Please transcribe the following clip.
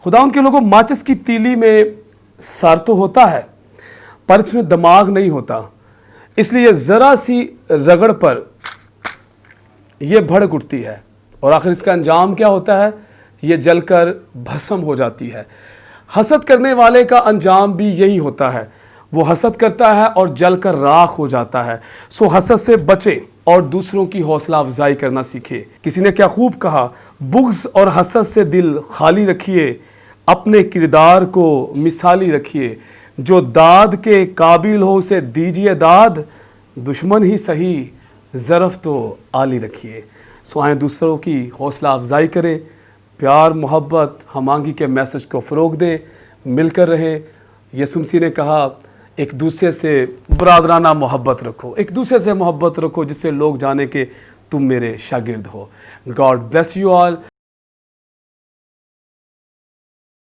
खुदा उनके लोगों माचिस की तीली में सर तो होता है पर इसमें दिमाग नहीं होता, इसलिए ज़रा सी रगड़ पर यह भड़क उठती है और आखिर इसका अंजाम क्या होता है? ये जलकर भस्म हो जाती है। हसद करने वाले का अंजाम भी यही होता है, वो हसद करता है और जलकर राख हो जाता है। सो हसद से बचे और दूसरों की हौसला अफजाई करना सीखे। किसी ने क्या खूब कहा, बुग़्ज़ और हसद से दिल खाली रखिए, अपने किरदार को मिसाली रखिए, जो दाद के काबिल हो उसे दीजिए दाद, दुश्मन ही सही ज़रफ़ तो आली रखिए। सो आए दूसरों की हौसला अफजाई करें, प्यार मोहब्बत हमांगी के मैसेज को फ़रोग़ दें, मिलकर रहें। यीशु मसीह ने कहा एक दूसरे से बरादराना मोहब्बत रखो, एक दूसरे से मोहब्बत रखो जिससे लोग जाने कि तुम मेरे शागिर्द हो। God bless you all.